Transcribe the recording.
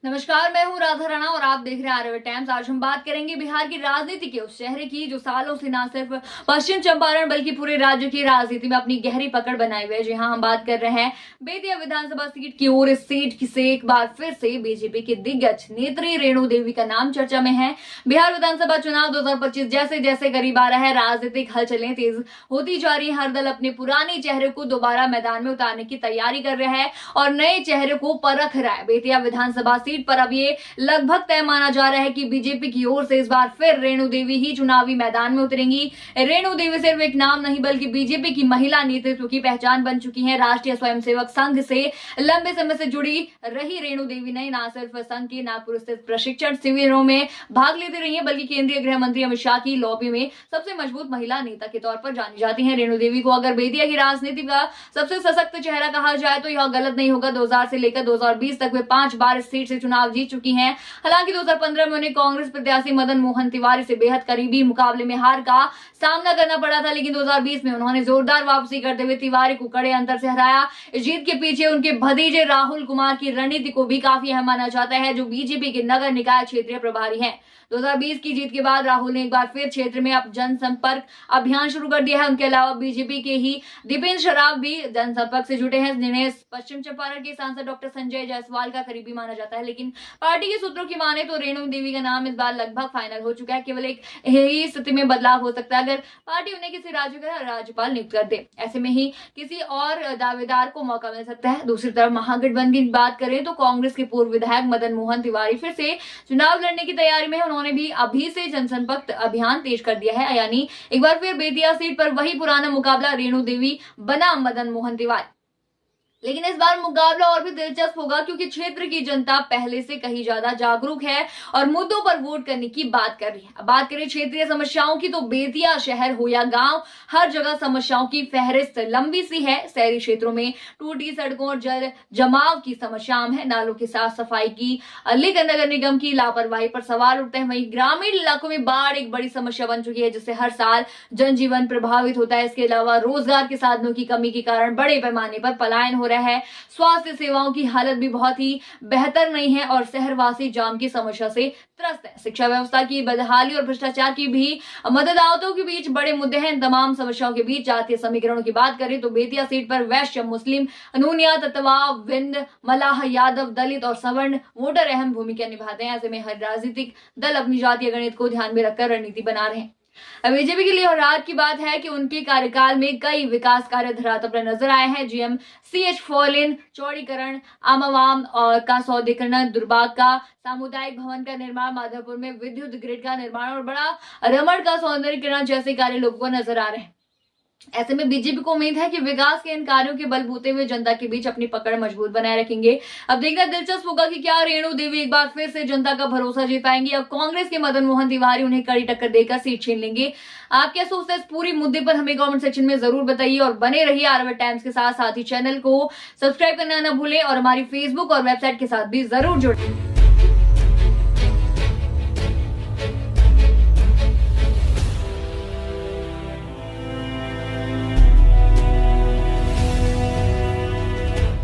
नमस्कार, मैं हूँ राधा राणा और आप देख रहे हैं आर्यभट्ट टाइम्स। आज हम बात करेंगे बिहार की राजनीति के उस चेहरे की जो सालों से न सिर्फ पश्चिम चंपारण बल्कि पूरे राज्य की राजनीति में अपनी गहरी पकड़ बनाए हुए है। जी हाँ, हम बात कर रहे हैं बेतिया विधानसभा सीट की ओर। इस सीट से एक बार फिर से बीजेपी की दिग्गज नेत्री रेणु देवी का नाम चर्चा में है। बिहार विधानसभा चुनाव 2025 जैसे जैसे करीब आ रहा है, राजनीतिक हलचलें तेज होती जा रही है। हर दल अपने पुराने चेहरे को दोबारा मैदान में उतारने की तैयारी कर रहा है और नए चेहरे को परख रहा है। बेतिया विधानसभा सीट पर अब ये लगभग तय माना जा रहा है कि बीजेपी की ओर से इस बार फिर रेणु देवी ही चुनावी मैदान में उतरेंगी। रेणु देवी सिर्फ एक नाम नहीं बल्कि बीजेपी की महिला नेतृत्व की पहचान बन चुकी हैं। राष्ट्रीय स्वयंसेवक संघ से लंबे समय से जुड़ी रही रेणु देवी ने न सिर्फ संघ के नागपुर स्थित प्रशिक्षण शिविरों में भाग लेती रही है बल्कि केंद्रीय गृह मंत्री अमित शाह की लॉबी में सबसे मजबूत महिला नेता के तौर पर जानी जाती है। रेणु देवी को अगर बेतिया की राजनीति का सबसे सशक्त चेहरा कहा जाए तो यह गलत नहीं होगा। 2000 से लेकर 2020 तक वे 5 बार इस सीट से चुनाव जीत चुकी हैं। हालांकि 2015 में उन्हें कांग्रेस प्रत्याशी मदन मोहन तिवारी से बेहद करीबी मुकाबले में हार का सामना करना पड़ा था, लेकिन 2020 में उन्होंने जोरदार वापसी करते हुए तिवारी को कड़े अंतर से हराया। इस जीत के पीछे उनके भतीजे राहुल कुमार की रणनीति को भी काफी अहम माना जाता है, जो बीजेपी के नगर निकाय क्षेत्रीय प्रभारी हैं। 2020 की जीत के बाद राहुल ने एक बार फिर क्षेत्र में अब जनसंपर्क अभियान शुरू कर दिया है। उनके अलावा बीजेपी के ही दीपेंद्र शराफ भी जनसंपर्क से जुटे हैं, जिन्हें पश्चिम चंपारण के सांसद डॉक्टर संजय जायसवाल का करीबी माना जाता है। लेकिन पार्टी के सूत्रों की माने तो रेणु देवी का नाम इस बार लगभग फाइनल हो चुका है। केवल एक ही स्थिति में बदलाव हो सकता है, अगर पार्टी उन्हें किसी राज्य का राज्यपाल नियुक्त कर दे। ऐसे में ही किसी और दावेदार को मौका मिल सकता है। दूसरी तरफ महागठबंधन की बात करें तो कांग्रेस के पूर्व विधायक मदन मोहन तिवारी फिर से चुनाव लड़ने की तैयारी में है। उन्होंने भी अभी से जनसंपर्क अभियान तेज कर दिया है, यानी एक बार फिर बेतिया सीट पर वही पुराना मुकाबला रेणु देवी बनाम मदन मोहन तिवारी। लेकिन इस बार मुकाबला और भी दिलचस्प होगा क्योंकि क्षेत्र की जनता पहले से कहीं ज्यादा जागरूक है और मुद्दों पर वोट करने की बात कर रही है। अब बात करें क्षेत्रीय समस्याओं की तो बेतिया शहर हो या गांव, हर जगह समस्याओं की फहरिस्त लंबी सी है। शहरी क्षेत्रों में टूटी सड़कों और जल जमाव की समस्या आम है। नालों की साफ सफाई की लेकर नगर निगम की लापरवाही पर सवाल उठते हैं। वहीं ग्रामीण इलाकों में बाढ़ एक बड़ी समस्या बन चुकी है, जिससे हर साल जनजीवन प्रभावित होता है। इसके अलावा रोजगार के साधनों की कमी के कारण बड़े पैमाने पर पलायन हो रहा है। स्वास्थ्य सेवाओं की हालत भी बहुत ही बेहतर नहीं है और शहरवासी जाम की समस्या से त्रस्त है। शिक्षा व्यवस्था की बदहाली और भ्रष्टाचार की भी मतदाताओं के बीच बड़े मुद्दे हैं। इन तमाम समस्याओं के बीच जातीय समीकरणों की बात करें तो बेतिया सीट पर वैश्य, मुस्लिम, नूनिया, ततवा, विंद, मलाह, यादव, दलित और सवर्ण वोटर अहम भूमिका निभाते हैं। ऐसे में हर राजनीतिक दल अपनी जातीय गणित को ध्यान में रखकर रणनीति बना रहे हैं। अब बीजेपी के लिए राहत की बात है कि उनके कार्यकाल में कई विकास कार्य धरातल पर नजर आए हैं। जीएमसीएच 4 लेन चौड़ीकरण, आमावाम और का सौदेकरण, दुर्बाग का सामुदायिक भवन का निर्माण, माधवपुर में विद्युत ग्रिड का निर्माण और बड़ा रमण का सौंदर्यीकरण जैसे कार्य लोगों को नजर आ रहे हैं। ऐसे में बीजेपी को उम्मीद है कि विकास के इन कार्यों के बलबूते हुए जनता के बीच अपनी पकड़ मजबूत बनाए रखेंगे। अब देखना दिलचस्प होगा कि क्या रेणु देवी एक बार फिर से जनता का भरोसा जीत पाएंगी या कांग्रेस के मदन मोहन तिवारी उन्हें कड़ी टक्कर देकर सीट छीन लेंगे। आप क्या सोचते हैं इस पूरी मुद्दे पर, हमें कमेंट सेक्शन में जरूर बताइए और बने रहिए आर्यभट्ट टाइम्स के साथ ही चैनल को सब्सक्राइब करना न भूलें और हमारी फेसबुक और वेबसाइट के साथ भी जरूर जुड़ें।